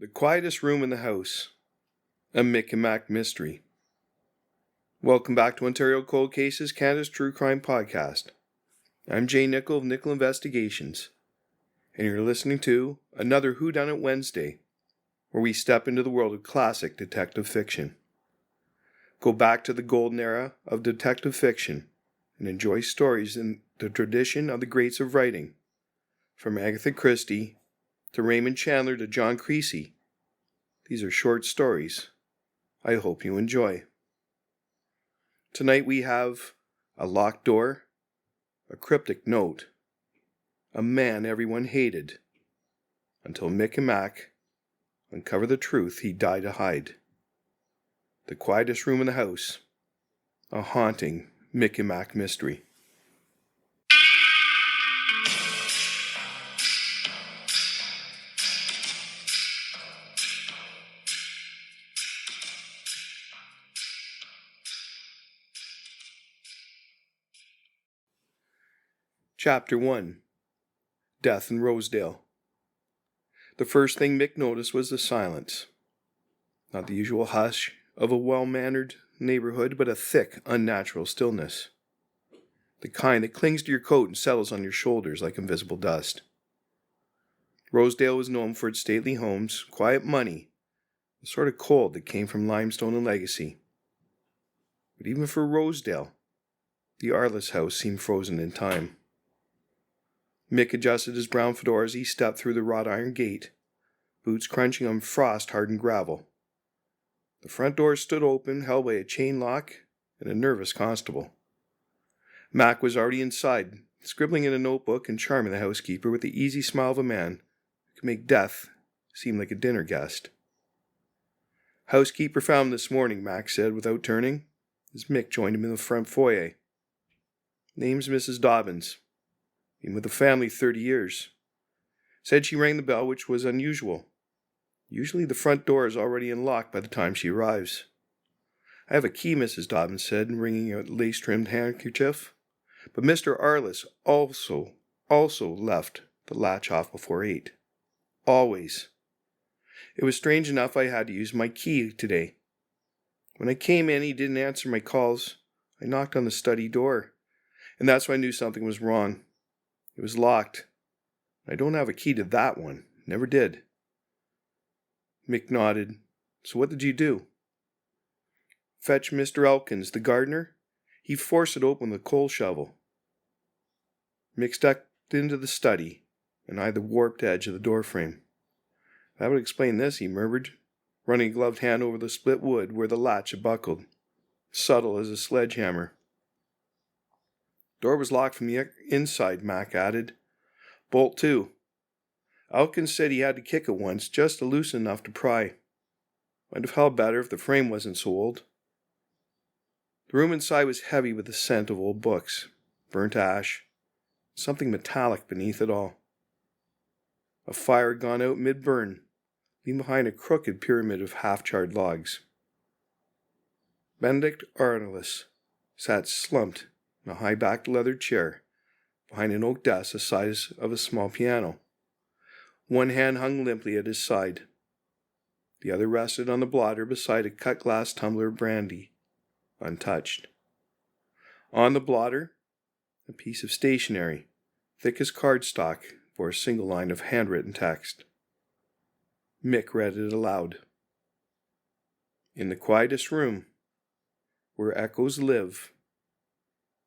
The Quietest Room in the House, a Mick and Mack mystery. Welcome back to Ontario Cold Cases, Canada's true crime podcast. I'm Jay Nickel of Nickel Investigations, and you're listening to another Whodunit Wednesday, where we step into the world of classic detective fiction. Go back to the golden era of detective fiction and enjoy stories in the tradition of the greats of writing, from Agatha Christie to Raymond Chandler to John Creasy. These are short stories I hope you enjoy. Tonight we have a locked door, a cryptic note, a man everyone hated, until Mick and Mack uncover the truth he died to hide. The Quietest Room in the House, a haunting Mick and Mack mystery. Chapter 1. Death in Rosedale. The first thing Mick noticed was the silence. Not the usual hush of a well-mannered neighborhood, but a thick, unnatural stillness. The kind that clings to your coat and settles on your shoulders like invisible dust. Rosedale was known for its stately homes, quiet money, the sort of cold that came from limestone and legacy. But even for Rosedale, the Arliss house seemed frozen in time. Mick adjusted his brown fedora as he stepped through the wrought iron gate, boots crunching on frost-hardened gravel. The front door stood open, held by a chain lock and a nervous constable. Mack was already inside, scribbling in a notebook and charming the housekeeper with the easy smile of a man who could make death seem like a dinner guest. "Housekeeper found him this morning," Mack said without turning, as Mick joined him in the front foyer. "Name's Mrs. Dobbins. Been with the family 30 years. Said she rang the bell, which was unusual. Usually the front door is already unlocked by the time she arrives." "I have a key," Mrs. Dobbins said, wringing a lace-trimmed handkerchief. "But Mr. Arliss also left the latch off before 8. Always. It was strange enough I had to use my key today. When I came in, he didn't answer my calls. I knocked on the study door, and that's when I knew something was wrong. It was locked. I don't have a key to that one. Never did." Mick nodded. "So what did you do?" "Fetch Mr. Elkins, the gardener. He forced it open with a coal shovel." Mick stepped into the study and eyed the warped edge of the doorframe. "That would explain this," he murmured, running a gloved hand over the split wood where the latch had buckled, subtle as a sledgehammer. "Door was locked from the inside," Mack added. "Bolt, too. Elkins said he had to kick it once, just to loosen enough to pry. Might have held better if the frame wasn't so old." The room inside was heavy with the scent of old books, burnt ash, something metallic beneath it all. A fire had gone out mid-burn, leaving behind a crooked pyramid of half-charred logs. Benedict Arliss sat slumped in a high-backed leather chair behind an oak desk the size of a small piano. One hand hung limply at his side. The other rested on the blotter beside a cut-glass tumbler of brandy, untouched. On the blotter, a piece of stationery, thick as cardstock, bore a single line of handwritten text. Mick read it aloud. "In the quietest room, where echoes live,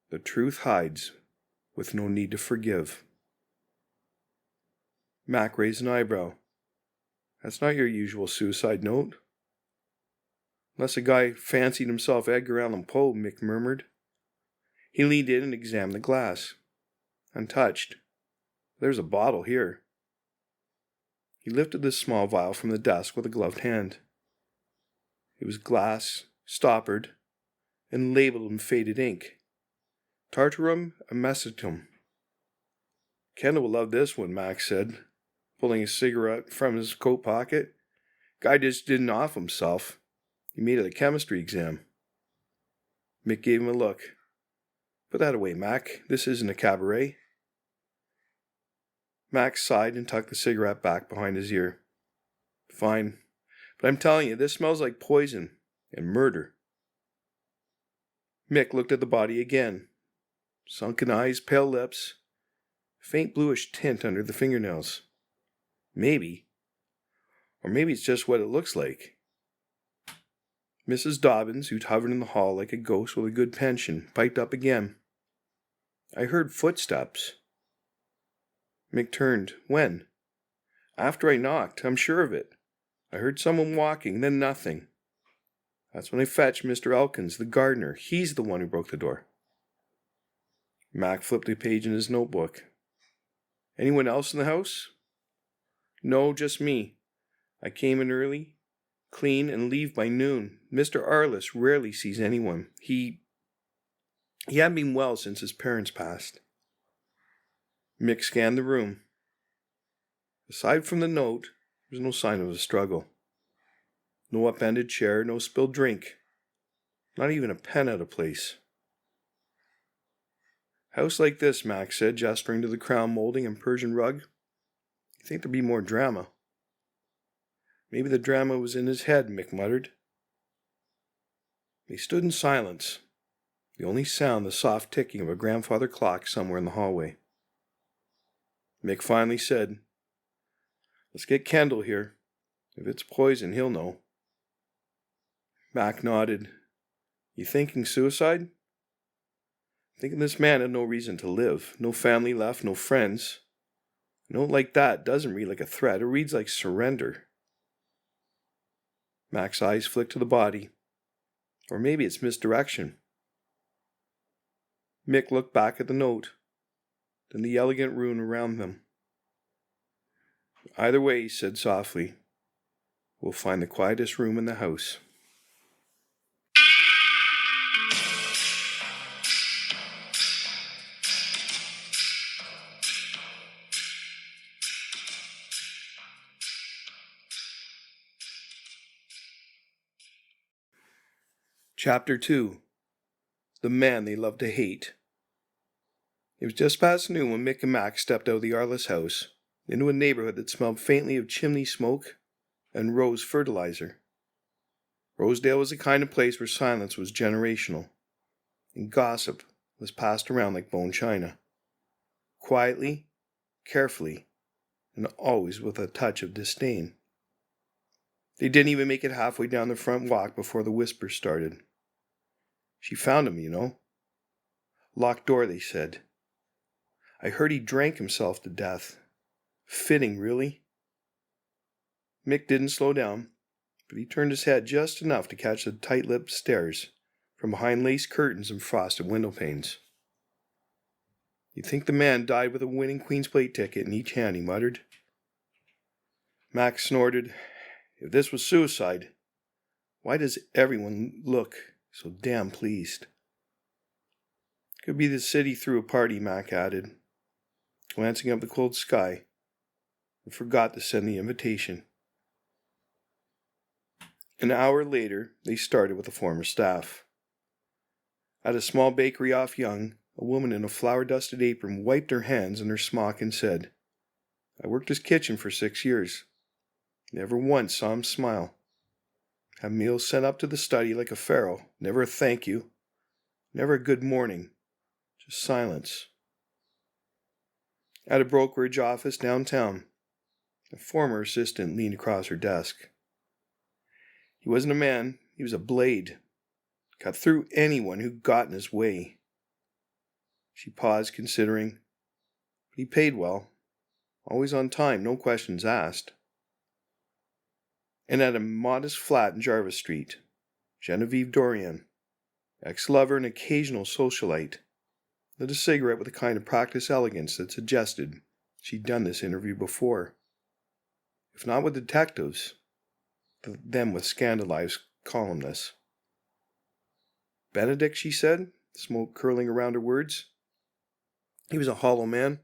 the truth hides with no need to forgive." Mack raised an eyebrow. "That's not your usual suicide note." "Unless a guy fancied himself Edgar Allan Poe," Mick murmured. He leaned in and examined the glass. Untouched. "There's a bottle here." He lifted the small vial from the desk with a gloved hand. It was glass, stoppered, and labeled in faded ink. "Tartarum amacetum." "Kendall will love this one," Mack said, pulling a cigarette from his coat pocket. "Guy just didn't off himself. He made it a chemistry exam." Mick gave him a look. "Put that away, Mack. This isn't a cabaret." Mack sighed and tucked the cigarette back behind his ear. Fine. But I'm telling you, this smells like poison and murder. Mick looked at the body again. Sunken eyes, pale lips, faint bluish tint under the fingernails. Maybe. Or maybe it's just what it looks like. Mrs. Dobbins, who'd hovered in the hall like a ghost with a good pension, piped up again. I heard footsteps. Mick turned. When? After I knocked, I'm sure of it. I heard someone walking, then nothing. That's when I fetched Mr. Elkins, the gardener. He's the one who broke the door. Mack flipped a page in his notebook. Anyone else in the house? No, just me. I came in early, clean, and leave by noon. Mr. Arliss rarely sees anyone. He hadn't been well since his parents passed. Mick scanned the room. Aside from the note, there was no sign of a struggle. No upended chair, no spilled drink. Not even a pen out of place. House like this, Mack said, gesturing to the crown molding and Persian rug. You think there'd be more drama? Maybe the drama was in his head, Mick muttered. They stood in silence. The only sound the soft ticking of a grandfather clock somewhere in the hallway. Mick finally said, Let's get Kendall here. If it's poison, he'll know. Mack nodded. You thinking suicide? Thinking this man had no reason to live. No family left, no friends. A note like that doesn't read like a threat. It reads like surrender. Mack's eyes flicked to the body. Or maybe it's misdirection. Mick looked back at the note, then the elegant rune around them. Either way, he said softly, we'll find the quietest room in the house. Chapter 2. The Man They Love to Hate. It was just past noon when Mick and Mack stepped out of the Arliss house into a neighborhood that smelled faintly of chimney smoke and rose fertilizer. Rosedale was the kind of place where silence was generational, and gossip was passed around like bone china. Quietly, carefully, and always with a touch of disdain. They didn't even make it halfway down the front walk before the whispers started. She found him, you know. Locked door, they said. I heard he drank himself to death. Fitting, really. Mick didn't slow down, but he turned his head just enough to catch the tight-lipped stares from behind lace curtains and frosted window panes. You'd think the man died with a winning Queen's Plate ticket in each hand, he muttered. Mack snorted. If this was suicide, why does everyone look so damn pleased? Could be the city threw a party, Mack added, glancing up the cold sky, and forgot to send the invitation. An hour later, they started with the former staff. At a small bakery off Yonge, a woman in a flour-dusted apron wiped her hands in her smock and said, I worked his kitchen for 6 years. Never once saw him smile. Had meals sent up to the study like a pharaoh. Never a thank you. Never a good morning. Just silence. At a brokerage office downtown, a former assistant leaned across her desk. He wasn't a man, he was a blade. Cut through anyone who got in his way. She paused, considering. But he paid well. Always on time, no questions asked. And at a modest flat in Jarvis Street, Genevieve Dorian, ex-lover and occasional socialite, lit a cigarette with a kind of practiced elegance that suggested she'd done this interview before. If not with detectives, then with scandalized columnists. Benedict, she said, smoke curling around her words. He was a hollow man,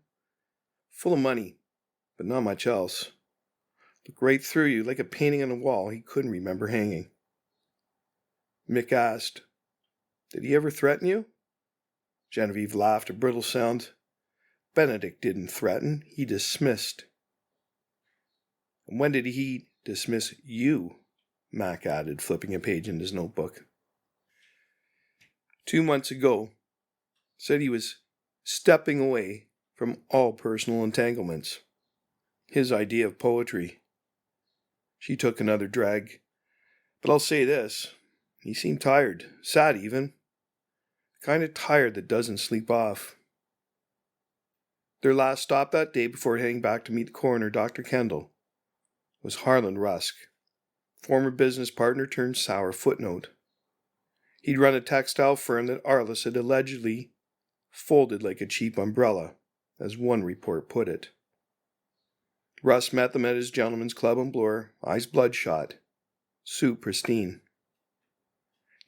full of money, but not much else. Looked right through you like a painting on a wall he couldn't remember hanging. Mick asked, Did he ever threaten you? Genevieve laughed, a brittle sound. Benedict didn't threaten, he dismissed. And when did he dismiss you, Mack added, flipping a page in his notebook. 2 months ago, said he was stepping away from all personal entanglements. His idea of poetry. She took another drag. But I'll say this, he seemed tired, sad even. Kind of tired that doesn't sleep off. Their last stop that day before heading back to meet the coroner, Dr. Kendall, was Harlan Rusk, former business partner turned sour footnote. He'd run a textile firm that Arliss had allegedly folded like a cheap umbrella, as one report put it. Russ met them at his gentleman's club on Bloor, eyes bloodshot, suit pristine.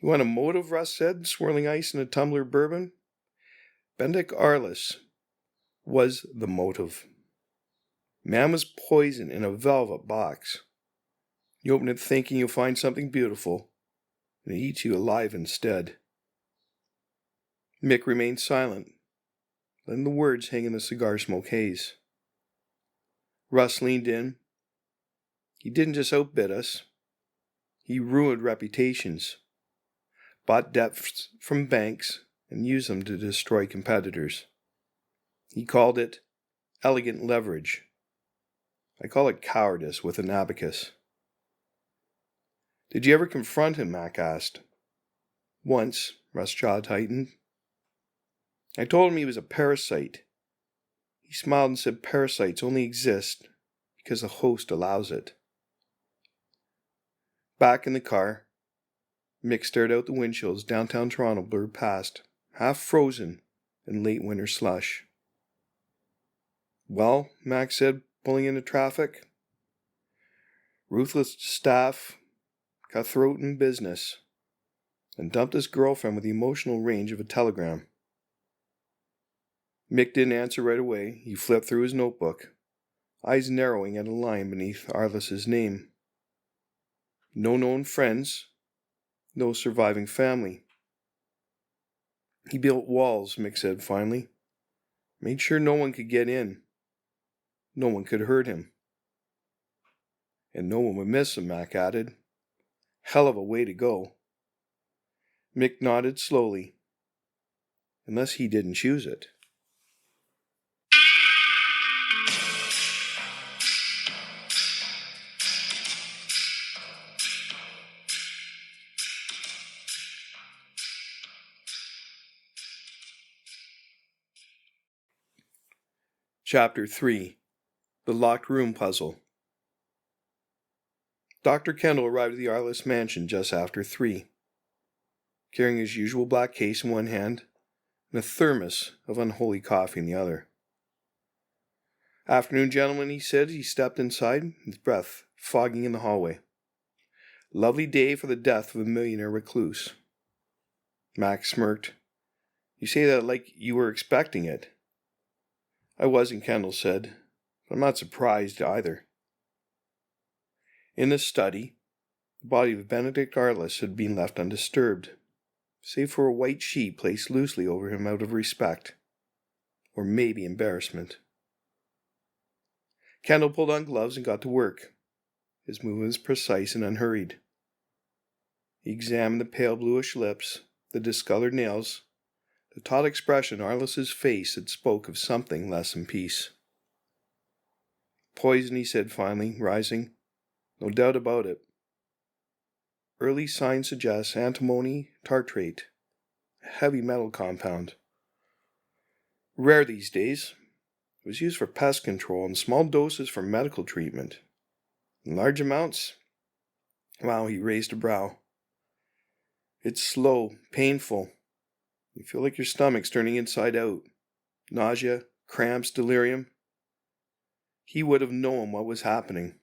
You want a motive, Russ said, swirling ice in a tumbler of bourbon? Benedict Arliss was the motive. Man was poison in a velvet box. You open it thinking you'll find something beautiful, and it eats you alive instead. Mick remained silent, letting the words hang in the cigar smoke haze. Russ leaned in. He didn't just outbid us. He ruined reputations, bought debts from banks, and used them to destroy competitors. He called it elegant leverage. I call it cowardice with an abacus. Did you ever confront him? Mack asked. Once, Russ' jaw tightened. I told him he was a parasite. He smiled and said parasites only exist because the host allows it. Back in the car, Mick stared out the windshield as downtown Toronto blurred past, half frozen in late winter slush. Well, Mack said, pulling into traffic. Ruthless staff, cutthroat in business, and dumped his girlfriend with the emotional range of a telegram. Mick didn't answer right away. He flipped through his notebook, eyes narrowing at a line beneath Arliss's name. No known friends, no surviving family. He built walls, Mick said finally. Made sure no one could get in. No one could hurt him. And no one would miss him, Mack added. Hell of a way to go. Mick nodded slowly. Unless he didn't choose it. Chapter 3. The Locked Room Puzzle. Dr. Kendall arrived at the Arliss mansion just after 3, carrying his usual black case in one hand and a thermos of unholy coffee in the other. Afternoon, gentlemen, he said as he stepped inside, his breath fogging in the hallway. Lovely day for the death of a millionaire recluse. Mack smirked. You say that like you were expecting it. I wasn't, Kendall said, but I'm not surprised either. In the study, the body of Benedict Arliss had been left undisturbed, save for a white sheet placed loosely over him out of respect, or maybe embarrassment. Kendall pulled on gloves and got to work, his movements precise and unhurried. He examined the pale bluish lips, the discolored nails, the taut expression on Arliss's face that spoke of something less than peace. Poison, he said finally, rising. No doubt about it. Early signs suggest antimony tartrate, a heavy metal compound. Rare these days. It was used for pest control in small doses for medical treatment. In large amounts? Wow, he raised a brow. It's slow, painful. You feel like your stomach's turning inside out. Nausea, cramps, delirium. He would have known what was happening.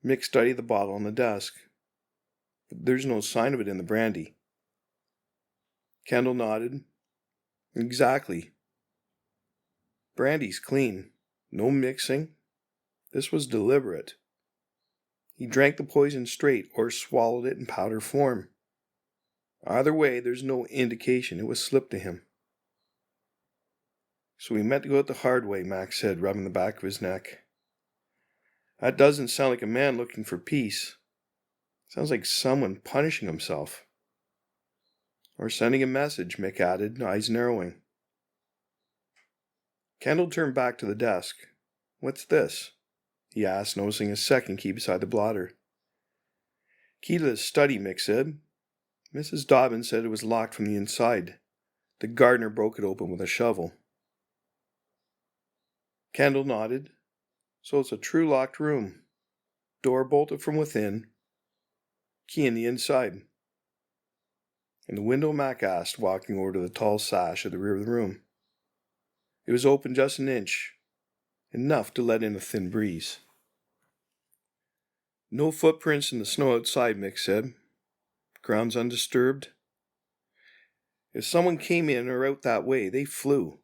Mick studied the bottle on the desk. But there's no sign of it in the brandy. Kendall nodded. Exactly. Brandy's clean. No mixing. This was deliberate. He drank the poison straight or swallowed it in powder form. Either way, there's no indication it was slipped to him. So we meant to go it the hard way, Mack said, rubbing the back of his neck. That doesn't sound like a man looking for peace. Sounds like someone punishing himself. Or sending a message, Mick added, eyes narrowing. Kendall turned back to the desk. What's this? He asked, noticing a second key beside the blotter. Key to the study, Mick said. Mrs. Dobbins said it was locked from the inside. The gardener broke it open with a shovel. Kendall nodded. So it's a true locked room. Door bolted from within. Key in the inside. And the window, Mack asked, walking over to the tall sash at the rear of the room. It was open just an inch, enough to let in a thin breeze. No footprints in the snow outside, Mick said. Ground's undisturbed. If someone came in or out that way, they flew.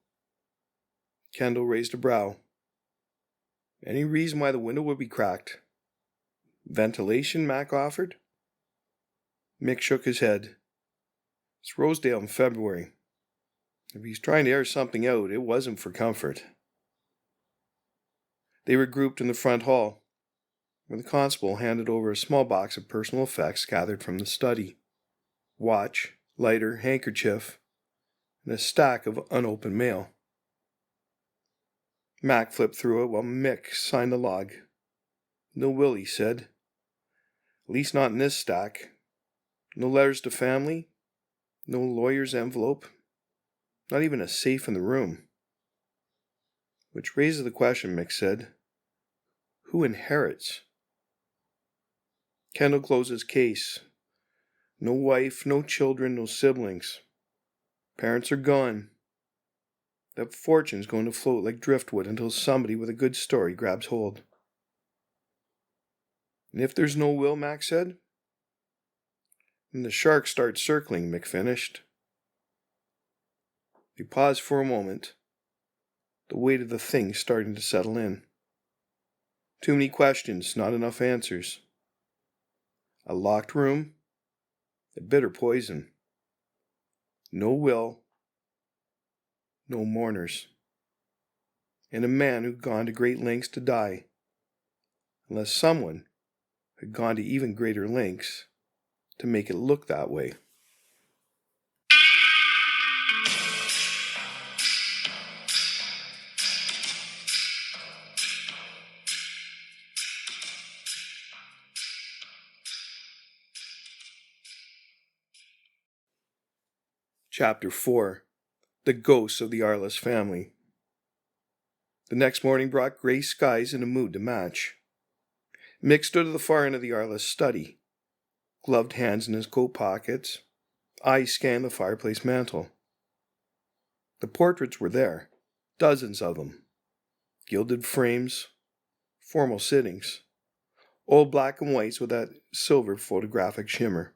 Kendall raised a brow. Any reason why the window would be cracked? Ventilation, Mack offered. Mick shook his head. It's Rosedale in February. If he's trying to air something out, it wasn't for comfort. They were grouped in the front hall, where the constable handed over a small box of personal effects gathered from the study. Watch, lighter, handkerchief, and a stack of unopened mail. Mack flipped through it while Mick signed the log. No will, he said. At least not in this stack. No letters to family. No lawyer's envelope. Not even a safe in the room. Which raises the question, Mick said. Who inherits? Kendall closed his case. No wife, no children, no siblings. Parents are gone. That fortune's going to float like driftwood until somebody with a good story grabs hold. And if there's no will, Mack said, then the sharks start circling, Mick finished. He paused for a moment, the weight of the thing starting to settle in. Too many questions, not enough answers. A locked room, a bitter poison. No will, no mourners. And a man who'd gone to great lengths to die, unless someone had gone to even greater lengths to make it look that way. Chapter 4. The Ghosts of the Arliss Family. The next morning brought grey skies and a mood to match. Mick stood at the far end of the Arliss study, gloved hands in his coat pockets, eyes scanned the fireplace mantel. The portraits were there, dozens of them. Gilded frames, formal sittings, old black and whites with that silver photographic shimmer.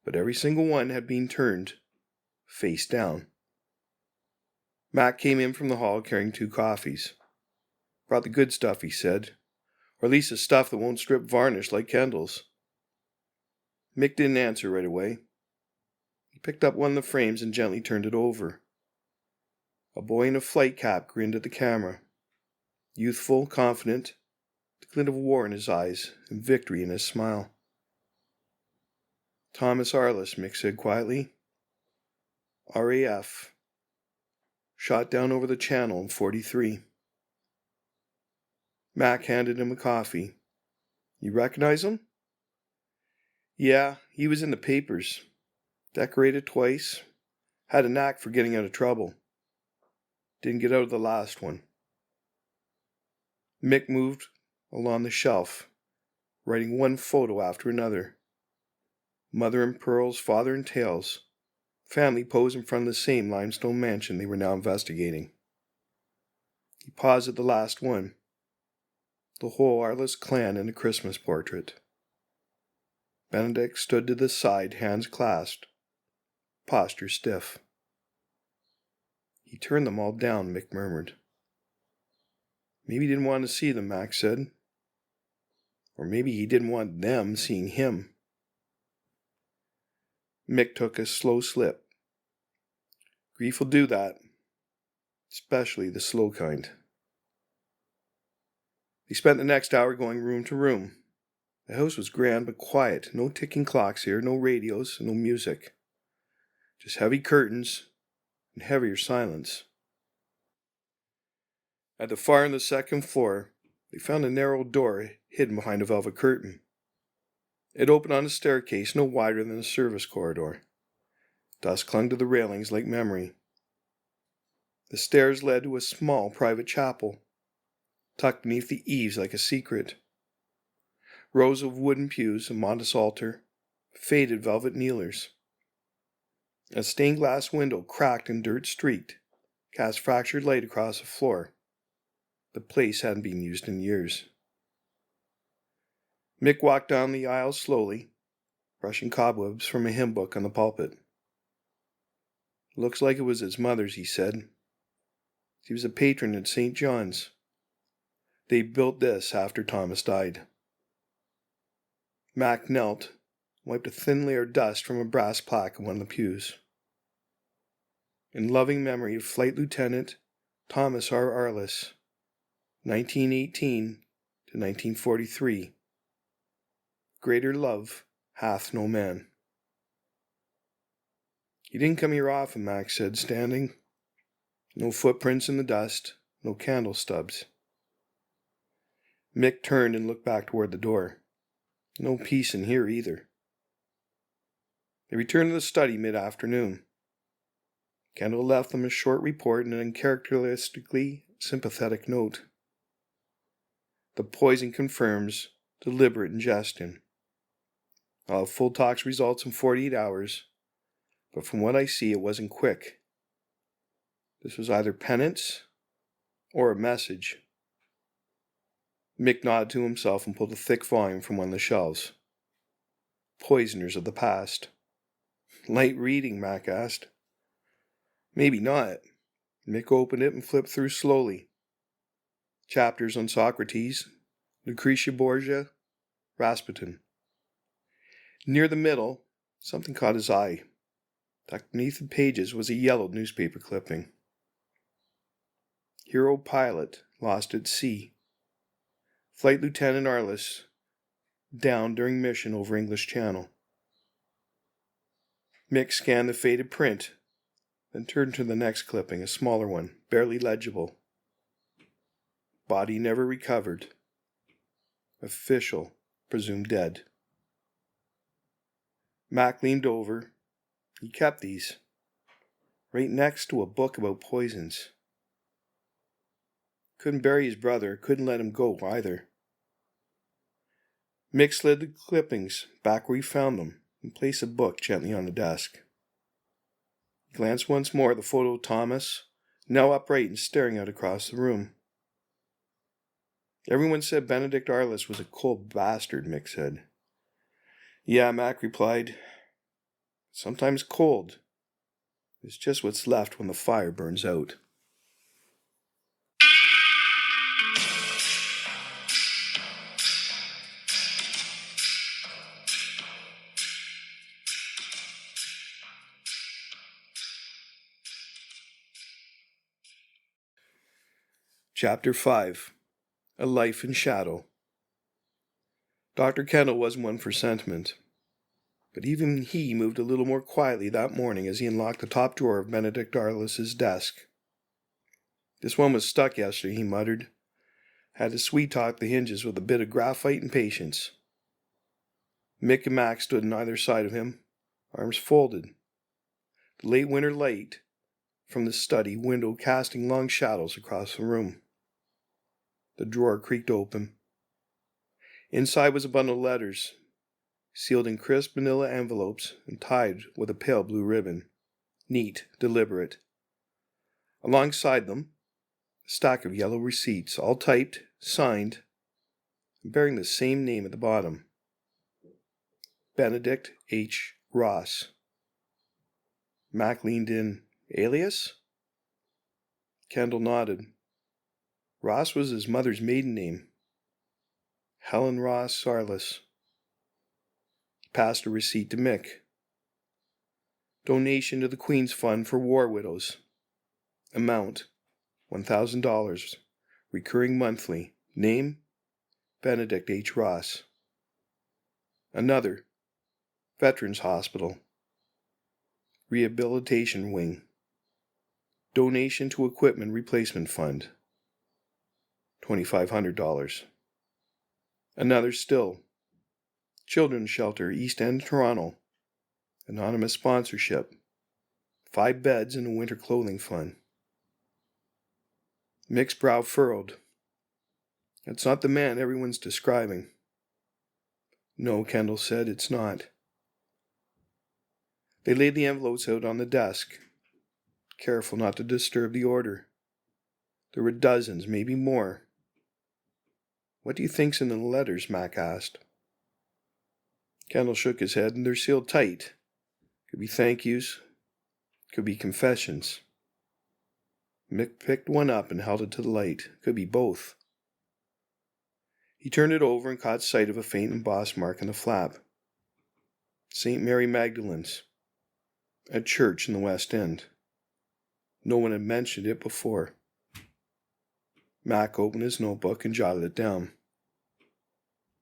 But every single one had been turned face down. Mack came in from the hall carrying 2 coffees. Brought the good stuff, he said, or at least the stuff that won't strip varnish like Kendall's. Mick didn't answer right away. He picked up one of the frames and gently turned it over. A boy in a flight cap grinned at the camera. Youthful, confident, the glint of war in his eyes and victory in his smile. Thomas Arliss, Mick said quietly. RAF. Shot down over the channel in 43. Mack handed him a coffee. You recognize him? Yeah, he was in the papers. Decorated twice. Had a knack for getting out of trouble. Didn't get out of the last one. Mick moved along the shelf, writing one photo after another. Mother in pearls, father in tails. Family posed in front of the same limestone mansion they were now investigating. He paused at the last one. The whole Arliss clan in a Christmas portrait. Benedict stood to the side, hands clasped, posture stiff. He turned them all down, Mick murmured. Maybe he didn't want to see them, Mack said. Or maybe he didn't want them seeing him. Mick took a slow slip. Grief will do that, especially the slow kind. They spent the next hour going room to room. The house was grand but quiet. No ticking clocks here, no radios, no music. Just heavy curtains and heavier silence. At the far end of the second floor, they found a narrow door hidden behind a velvet curtain. It opened on a staircase no wider than a service corridor. Dust clung to the railings like memory. The stairs led to a small private chapel, tucked beneath the eaves like a secret. Rows of wooden pews, a modest altar, faded velvet kneelers. A stained glass window, cracked and dirt-streaked, cast fractured light across the floor. The place hadn't been used in years. Mick walked down the aisle slowly, brushing cobwebs from a hymn book on the pulpit. "Looks like it was his mother's," he said. "She was a patron at St. John's. They built this after Thomas died." Mack knelt, wiped a thin layer of dust from a brass plaque on one of the pews. "In loving memory of Flight Lieutenant Thomas R. Arliss, 1918 to 1943. Greater love hath no man." "He didn't come here often," Mack said, standing. No footprints in the dust, no candle stubs. Mick turned and looked back toward the door. No peace in here either. They returned to the study mid-afternoon. Kendall left them a short report and an uncharacteristically sympathetic note. "The poison confirms deliberate ingestion. I'll have full tox results in 48 hours, but from what I see, it wasn't quick. This was either penance or a message." Mick nodded to himself and pulled a thick volume from one of the shelves. "Poisoners of the Past." "Light reading?" Mack asked. "Maybe not." Mick opened it and flipped through slowly. Chapters on Socrates, Lucretia Borgia, Rasputin. Near the middle, something caught his eye. Tucked beneath the pages was a yellowed newspaper clipping. "Hero pilot lost at sea. Flight Lieutenant Arliss down during mission over English Channel." Mick scanned the faded print, then turned to the next clipping, a smaller one, barely legible. "Body never recovered. Official presumed dead." Mack leaned over. He kept these, right next to a book about poisons. Couldn't bury his brother, couldn't let him go either. Mick slid the clippings back where he found them and placed the book gently on the desk. He glanced once more at the photo of Thomas, now upright and staring out across the room. "Everyone said Benedict Arliss was a cold bastard," Mick said. "Yeah," Mack replied. "Sometimes cold is just what's left when the fire burns out." Chapter 5. A Life in Shadow. Dr. Kendall wasn't one for sentiment, but even he moved a little more quietly that morning as he unlocked the top drawer of Benedict Arliss's desk. "This one was stuck yesterday," he muttered. "Had to sweet-talk the hinges with a bit of graphite and patience." Mick and Mack stood on either side of him, arms folded. The late winter light from the study window casting long shadows across the room. The drawer creaked open. Inside was a bundle of letters, sealed in crisp manila envelopes and tied with a pale blue ribbon. Neat, deliberate. Alongside them, a stack of yellow receipts, all typed, signed, and bearing the same name at the bottom. Benedict H. Ross. Mack leaned in. "Alias?" Kendall nodded. Ross was his mother's maiden name. Helen Ross Arliss. He passed a receipt to Mick. "Donation to the Queen's Fund for War Widows. Amount $1,000. Recurring monthly. Name Benedict H. Ross. Another, Veterans Hospital. Rehabilitation Wing. Donation to Equipment Replacement Fund. $2,500. Another still, Children's Shelter, East End, Toronto. Anonymous sponsorship. 5 beds in a winter clothing fund. Mick's brow furrowed. It's not the man everyone's describing. No, Kendall said, it's not. They laid the envelopes out on the desk, careful not to disturb the order. There were dozens, maybe more. What do you think's in the letters? Mack asked. Kendall shook his head, and they're sealed tight. Could be thank yous, could be confessions. Mick picked one up and held it to the light. Could be both. He turned it over and caught sight of a faint embossed mark on the flap. St. Mary Magdalene's, a church in the West End. No one had mentioned it before. Mack opened his notebook and jotted it down.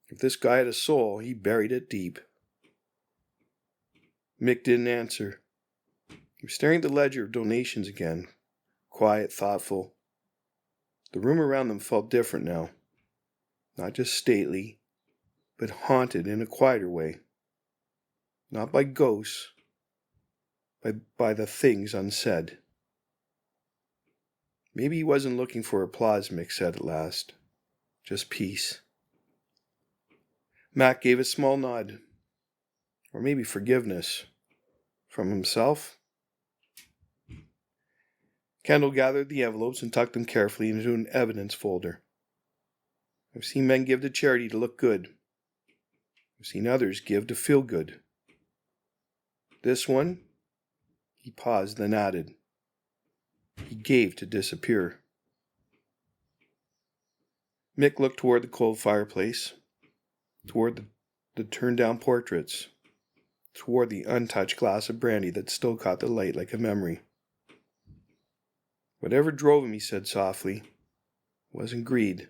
If this guy had a soul, he buried it deep. Mick didn't answer. He was staring at the ledger of donations again, quiet, thoughtful. The room around them felt different now. Not just stately, but haunted in a quieter way. Not by ghosts, but by the things unsaid. Maybe he wasn't looking for applause, Mick said at last. Just peace. Mack gave a small nod. Or maybe forgiveness. From himself? Kendall gathered the envelopes and tucked them carefully into an evidence folder. I've seen men give to charity to look good. I've seen others give to feel good. This one, he paused, then added, he gave to disappear. Mick looked toward the cold fireplace, toward the turned-down portraits, toward the untouched glass of brandy that still caught the light like a memory. Whatever drove him, he said softly, wasn't greed.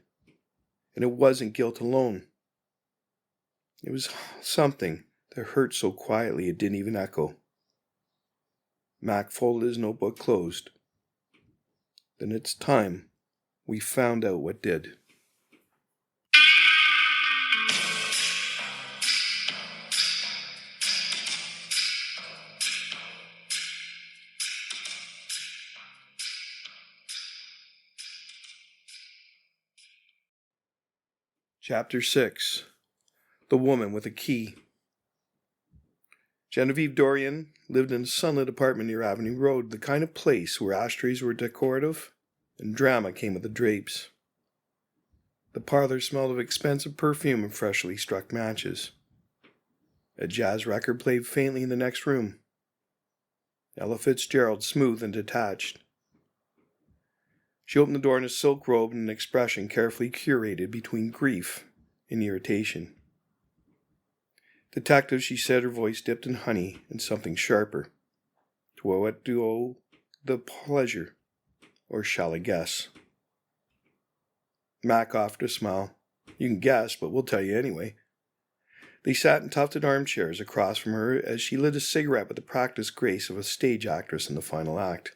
And it wasn't guilt alone. It was something that hurt so quietly it didn't even echo. Mack folded his notebook closed. Then it's time we found out what did. Chapter 6. The Woman with a Key. Genevieve Dorian lived in a sunlit apartment near Avenue Road, the kind of place where ashtrays were decorative and drama came with the drapes. The parlor smelled of expensive perfume and freshly struck matches. A jazz record played faintly in the next room. Ella Fitzgerald, smooth and detached. She opened the door in a silk robe and an expression carefully curated between grief and irritation. Detective, she said, her voice dipped in honey and something sharper. To what do owe the pleasure, or shall I guess? Mack offered a smile. You can guess, but we'll tell you anyway. They sat in tufted armchairs across from her as she lit a cigarette with the practiced grace of a stage actress in the final act.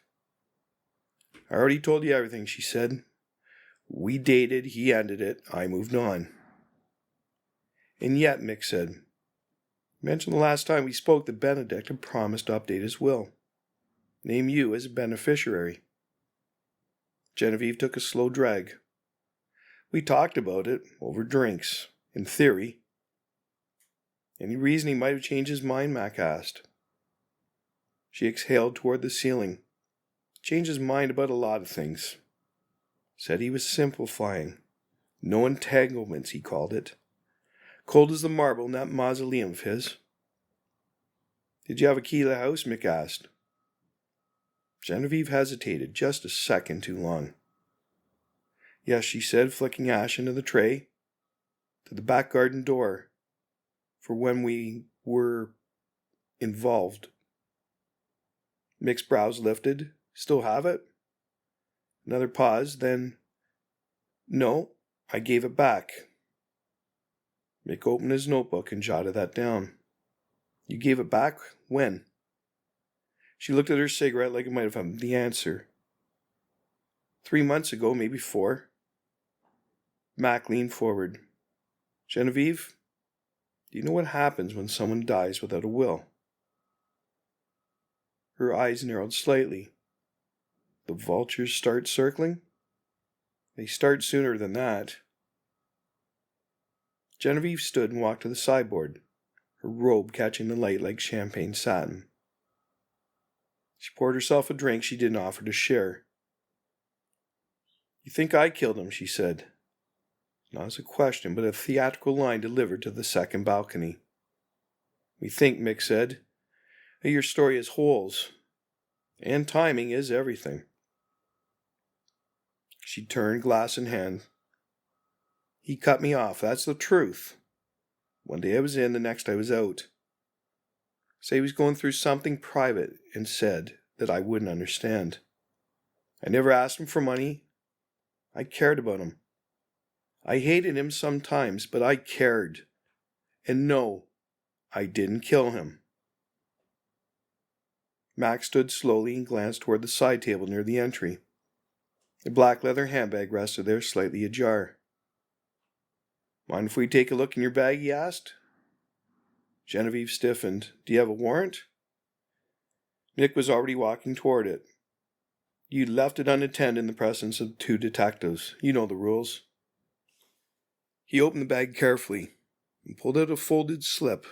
I already told you everything, she said. We dated, he ended it, I moved on. And yet, Mick said, you mentioned the last time we spoke that Benedict had promised to update his will. Name you as a beneficiary. Genevieve took a slow drag. We talked about it, over drinks, in theory. Any reason he might have changed his mind, Mack asked. She exhaled toward the ceiling. Changed his mind about a lot of things. Said he was simplifying. No entanglements, he called it. Cold as the marble in that mausoleum of his. Did you have a key to the house? Mick asked. Genevieve hesitated just a second too long. Yes, she said, flicking ash into the tray. To the back garden door. For when we were involved. Mick's brows lifted. Still have it? Another pause, then, no, I gave it back. Mick opened his notebook and jotted that down. You gave it back? When? She looked at her cigarette like it might have had the answer. 3 months ago, maybe 4. Mack leaned forward. Genevieve, do you know what happens when someone dies without a will? Her eyes narrowed slightly. The vultures start circling? They start sooner than that. Genevieve stood and walked to the sideboard, her robe catching the light like champagne satin. She poured herself a drink she didn't offer to share. You think I killed him, she said. Not as a question, but a theatrical line delivered to the second balcony. We think, Mick said, that your story has holes, and timing is everything. She turned, glass in hand. He cut me off, that's the truth. One day I was in, the next I was out. Say he was going through something private and said that I wouldn't understand. I never asked him for money. I cared about him. I hated him sometimes, but I cared. And no, I didn't kill him. Mack stood slowly and glanced toward the side table near the entry. The black leather handbag rested there, slightly ajar. Mind if we take a look in your bag, he asked. Genevieve stiffened. Do you have a warrant? Mick was already walking toward it. You left it unattended in the presence of 2 detectives. You know the rules. He opened the bag carefully and pulled out a folded slip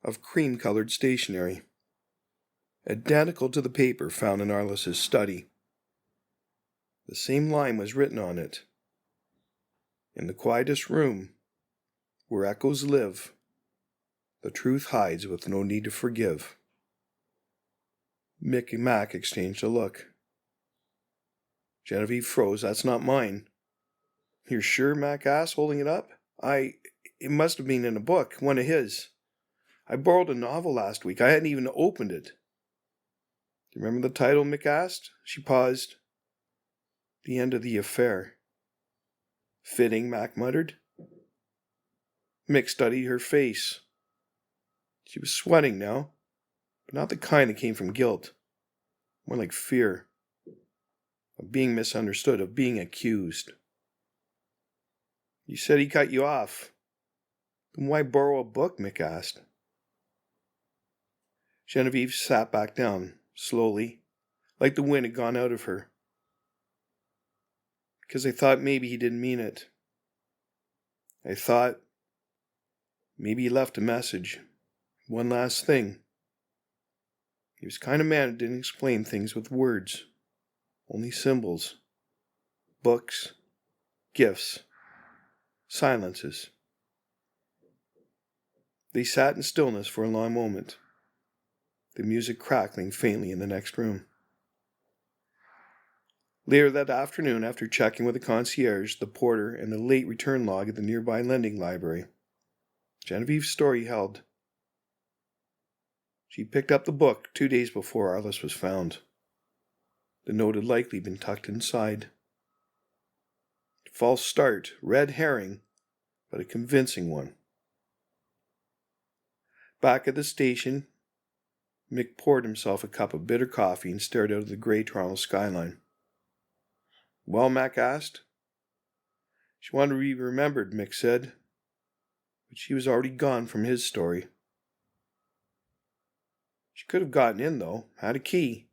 of cream-colored stationery, identical to the paper found in Arliss's study. The same line was written on it. In the quietest room, where echoes live, the truth hides with no need to forgive. Mick and Mack exchanged a look. Genevieve froze. That's not mine. You're sure? Mack asked, holding it up. It must have been in a book, one of his. I borrowed a novel last week. I hadn't even opened it. Do you remember the title? Mick asked. She paused. The End of the Affair. Fitting, Mack muttered. Mick studied her face. She was sweating now, but not the kind that came from guilt. More like fear. Of being misunderstood, of being accused. You said he cut you off. Then why borrow a book? Mick asked. Genevieve sat back down, slowly, like the wind had gone out of her. Because I thought maybe he didn't mean it. I thought maybe he left a message. One last thing. He was the kind of man who didn't explain things with words. Only symbols. Books. Gifts. Silences. They sat in stillness for a long moment, the music crackling faintly in the next room. Later that afternoon, after checking with the concierge, the porter, and the late return log at the nearby lending library, Genevieve's story held. She picked up the book 2 days before Arliss was found. The note had likely been tucked inside. False start, red herring, but a convincing one. Back at the station, Mick poured himself a cup of bitter coffee and stared out of the grey Toronto skyline. Well, Mack asked. She wanted to be remembered, Mick said, but she was already gone from his story. She could have gotten in, though, had a key.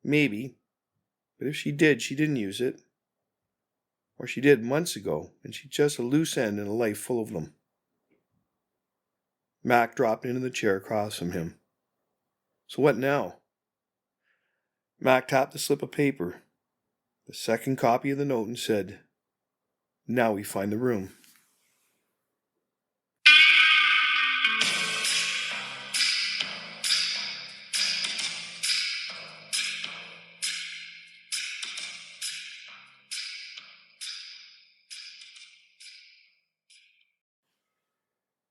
Maybe, but if she did, she didn't use it. Or she did months ago, and she's just a loose end in a life full of them. Mack dropped into the chair across from him. So what now? Mack tapped the slip of paper, the second copy of the note, and said, Now we find the room.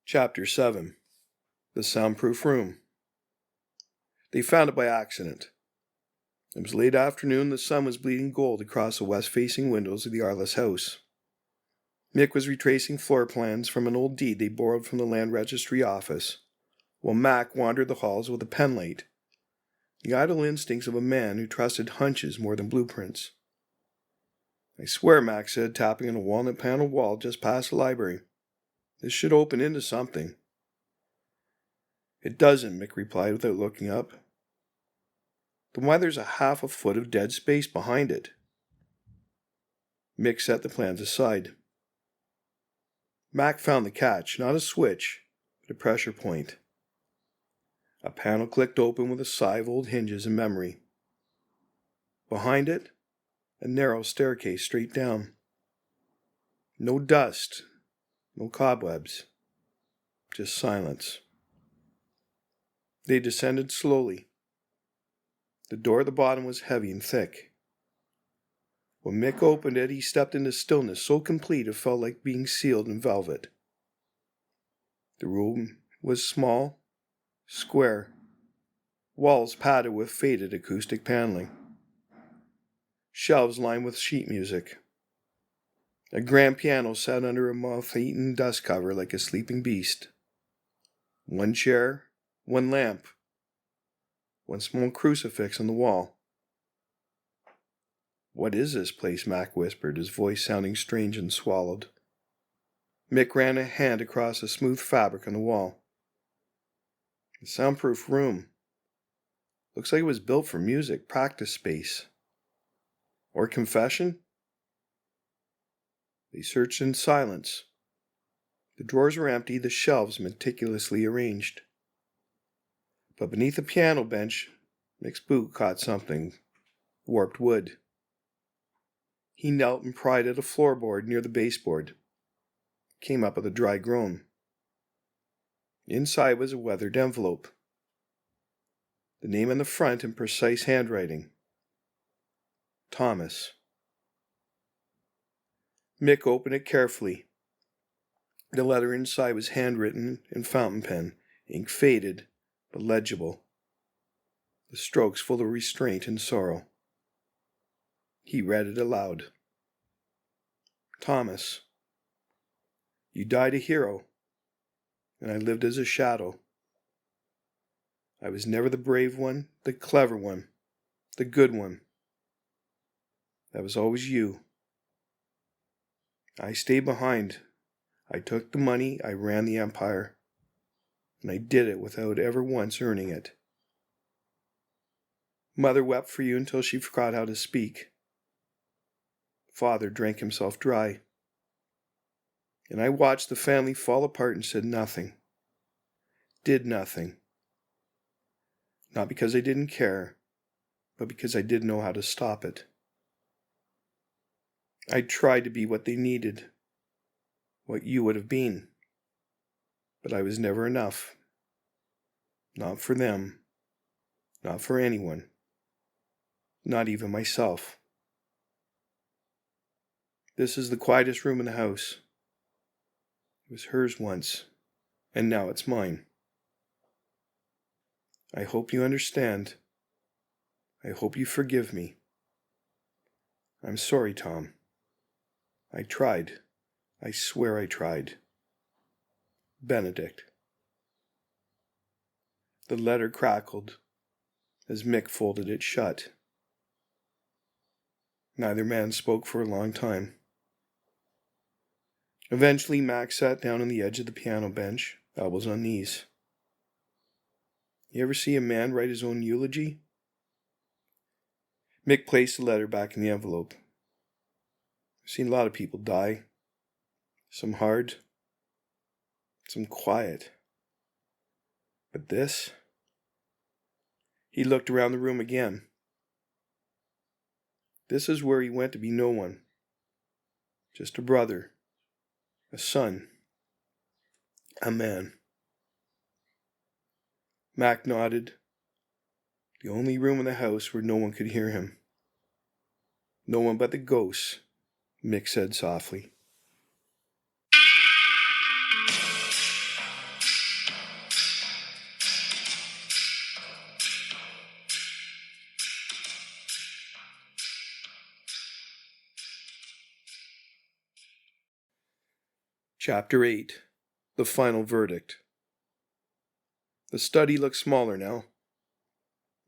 Chapter 7. The Soundproof Room. They found it by accident. It was late afternoon. The sun was bleeding gold across the west-facing windows of the Arliss house. Mick was retracing floor plans from an old deed they borrowed from the land registry office, while Mack wandered the halls with a penlight, the idle instincts of a man who trusted hunches more than blueprints. "I swear," Mack said, tapping on a walnut-paneled wall just past the library, "this should open into something." "It doesn't," Mick replied without looking up. "Then why there's a half a foot of dead space behind it?" Mick set the plans aside. Mack found the catch, not a switch, but a pressure point. A panel clicked open with a sigh of old hinges and memory. Behind it, a narrow staircase straight down. No dust, no cobwebs, just silence. They descended slowly. The door at the bottom was heavy and thick. When Mick opened it, he stepped into stillness so complete it felt like being sealed in velvet. The room was small, square, walls padded with faded acoustic paneling, shelves lined with sheet music. A grand piano sat under a moth-eaten dust cover like a sleeping beast. One chair, one lamp, one small crucifix on the wall. "What is this place?" Mack whispered, his voice sounding strange and swallowed. Mick ran a hand across the smooth fabric on the wall. "A soundproof room. Looks like it was built for music, practice space. Or confession?" They searched in silence. The drawers were empty, the shelves meticulously arranged. But beneath the piano bench, Mick's boot caught something. Warped wood. He knelt and pried at a floorboard near the baseboard. Came up with a dry groan. Inside was a weathered envelope. The name on the front in precise handwriting. Thomas. Mick opened it carefully. The letter inside was handwritten in fountain pen, ink faded but legible. The strokes full of restraint and sorrow. He read it aloud. "Thomas, you died a hero, and I lived as a shadow. I was never the brave one, the clever one, the good one. That was always you. I stayed behind. I took the money, I ran the empire, and I did it without ever once earning it. Mother wept for you until she forgot how to speak. Father drank himself dry. And I watched the family fall apart and said nothing. Did nothing. Not because I didn't care, but because I didn't know how to stop it. I tried to be what they needed, what you would have been. But I was never enough. Not for them. Not for anyone. Not even myself. This is the quietest room in the house. It was hers once, and now it's mine. I hope you understand. I hope you forgive me. I'm sorry, Tom. I tried. I swear I tried. Benedict." The letter crackled as Mick folded it shut. Neither man spoke for a long time. Eventually, Mack sat down on the edge of the piano bench, elbows on knees. "You ever see a man write his own eulogy?" Mick placed the letter back in the envelope. "I've seen a lot of people die. Some hard, some quiet. But this?" He looked around the room again. "This is where he went to be no one. Just a brother, a son, a man." Mack nodded. The only room in the house where no one could hear him. "No one but the ghosts," Mick said softly. Chapter 8. The Final Verdict. The study looked smaller now.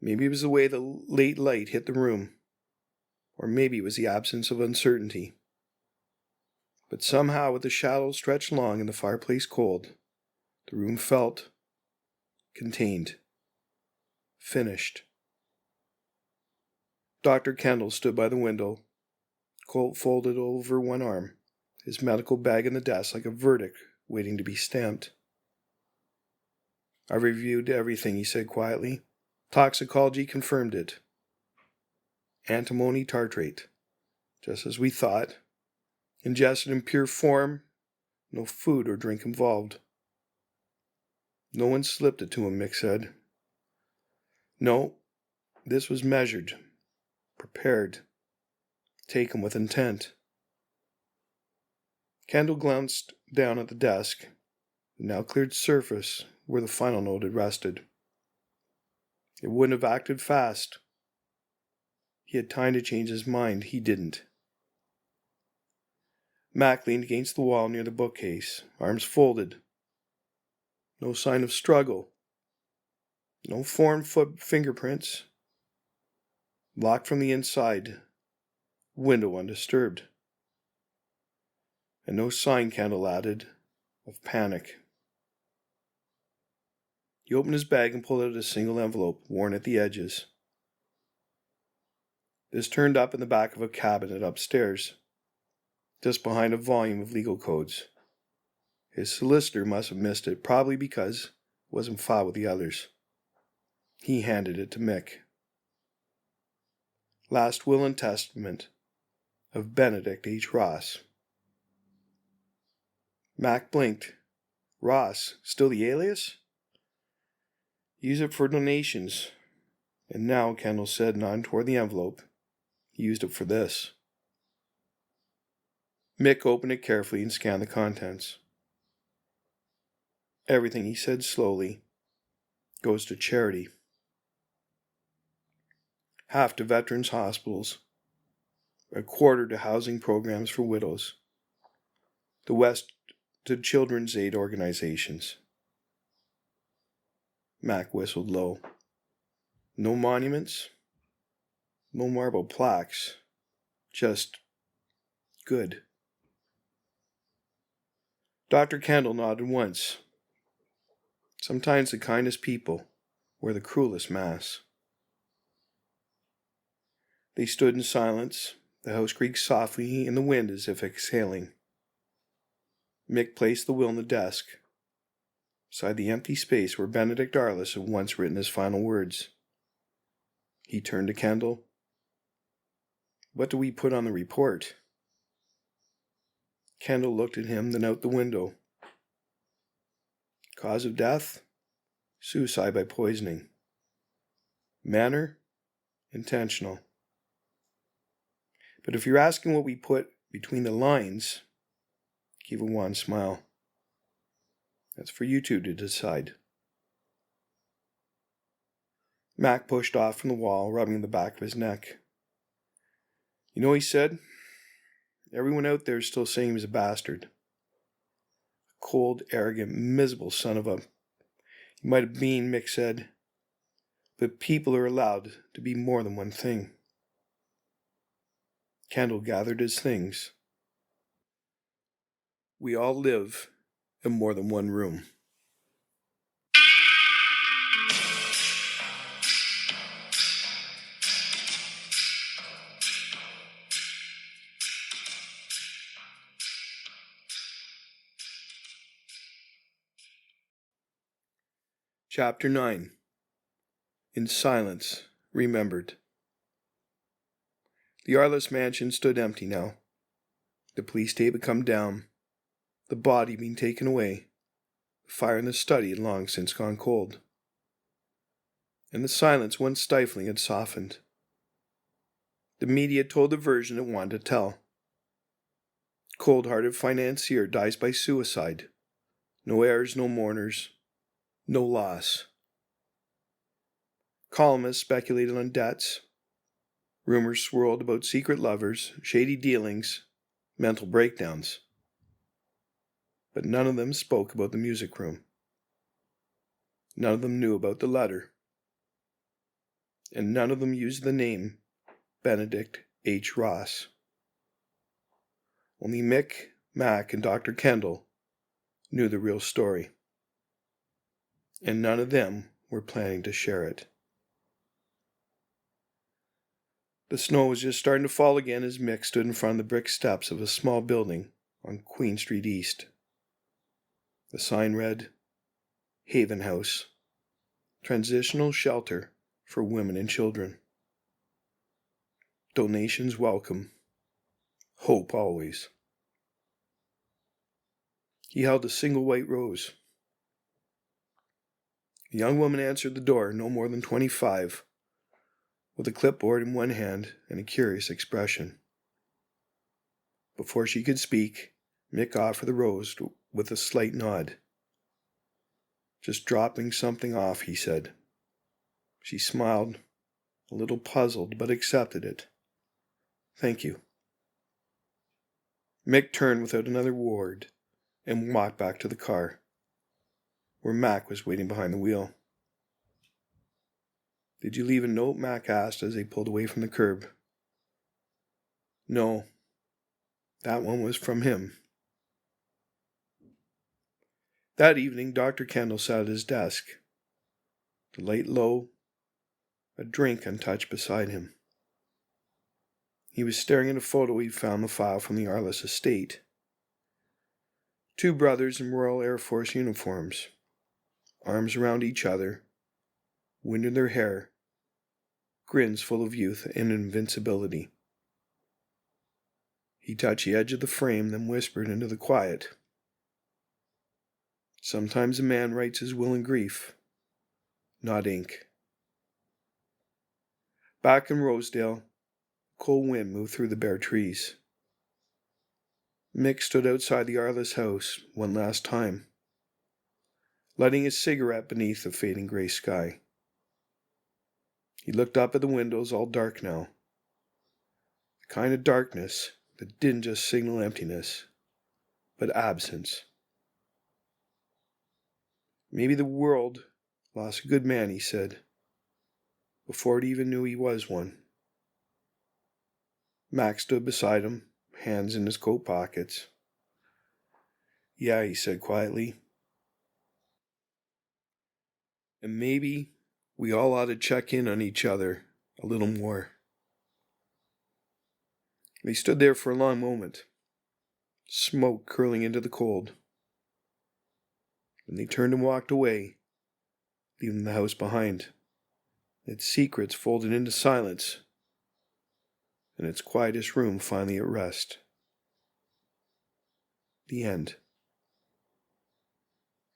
Maybe it was the way the late light hit the room, or maybe it was the absence of uncertainty. But somehow, with the shadows stretched long and the fireplace cold, the room felt contained, finished. Dr. Kendall stood by the window, Colt folded over one arm, his medical bag in the desk like a verdict waiting to be stamped. "I reviewed everything," he said quietly. "Toxicology confirmed it. Antimony tartrate, just as we thought. Ingested in pure form, no food or drink involved." "No one slipped it to him," Mick said. "No, this was measured, prepared, taken with intent." Kendall glanced down at the desk, the now cleared surface where the final note had rested. It wouldn't have acted fast. He had time to change his mind. He didn't. Mack leaned against the wall near the bookcase, arms folded. No sign of struggle. No foreign foot fingerprints. Locked from the inside. Window undisturbed. And no sign, Kendall added, of panic. He opened his bag and pulled out a single envelope, worn at the edges. This turned up in the back of a cabinet upstairs, just behind a volume of legal codes. His solicitor must have missed it, probably because it wasn't filed with the others. He handed it to Mick. Last Will and Testament of Benedict H. Ross. Mack blinked. Ross, still the alias? Use it for donations. And now, Kendall said, nodding toward the envelope, he used it for this. Mick opened it carefully and scanned the contents. "Everything," he said slowly, "goes to charity. Half to veterans' hospitals, a quarter to housing programs for widows, the rest to children's aid organizations." Mack whistled low. "No monuments, no marble plaques, just good." Dr. Kendall nodded once. Sometimes the kindest people wear the cruelest masks. They stood in silence. The house creaked softly in the wind as if exhaling. Mick placed the will in the desk, beside the empty space where Benedict Arliss had once written his final words. He turned to Kendall. "What do we put on the report?" Kendall looked at him, then out the window. "Cause of death? Suicide by poisoning. Manner? Intentional. But if you're asking what we put between the lines," gave a wan smile, "that's for you two to decide." Mack pushed off from the wall, rubbing the back of his neck. "You know," he said, "everyone out there is still saying he was a bastard. A cold, arrogant, miserable son of a... He might have been," Mick said, "but people are allowed to be more than one thing." Kendall gathered his things. "We all live in more than one room." Chapter 9. In Silence, Remembered. The Arliss mansion stood empty now. The police tape had come down, the body being taken away. The fire in the study had long since gone cold. And the silence, once stifling, had softened. The media told the version it wanted to tell. Cold-hearted financier dies by suicide. No heirs, no mourners, no loss. Columnists speculated on debts. Rumors swirled about secret lovers, shady dealings, mental breakdowns. but none of them spoke about the music room. None of them knew about the letter. And none of them used the name Benedict H. Ross. Only Mick, Mack, and Dr. Kendall knew the real story. And none of them were planning to share it. The snow was just starting to fall again as Mick stood in front of the brick steps of a small building on Queen Street East. The sign read, Haven House, Transitional Shelter for Women and Children. Donations welcome. Hope always. He held a single white rose. A young woman answered the door, no more than 25, with a clipboard in one hand and a curious expression. Before she could speak, Mick offered the rose with a slight nod. Just dropping something off, he said. She smiled, a little puzzled, but accepted it. Thank you. Mick turned without another word and walked back to the car, where Mack was waiting behind the wheel. Did you leave a note? Mack asked as they pulled away from the curb. No, that one was from him. That evening, Dr. Kendall sat at his desk, the light low, a drink untouched beside him. He was staring at a photo he'd found in the file from the Arliss estate. 2 brothers in Royal Air Force uniforms, arms around each other, wind in their hair, grins full of youth and invincibility. He touched the edge of the frame, then whispered into the quiet. Sometimes a man writes his will in grief, not ink. Back in Rosedale, a cold wind moved through the bare trees. Mick stood outside the Arliss house one last time, lighting his cigarette beneath the fading gray sky. He looked up at the windows, all dark now. The kind of darkness that didn't just signal emptiness, but absence. Maybe the world lost a good man, he said, before it even knew he was one. Mack stood beside him, hands in his coat pockets. Yeah, he said quietly. And maybe we all ought to check in on each other a little more. They stood there for a long moment, smoke curling into the cold. Then they turned and walked away, leaving the house behind, its secrets folded into silence, and its quietest room finally at rest. The end.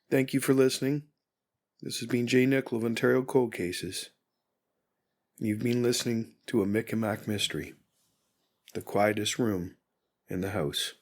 Thank you for listening. This has been J. Nickel of Ontario Cold Cases. You've been listening to a Mick and Mack mystery, The Quietest Room in the House.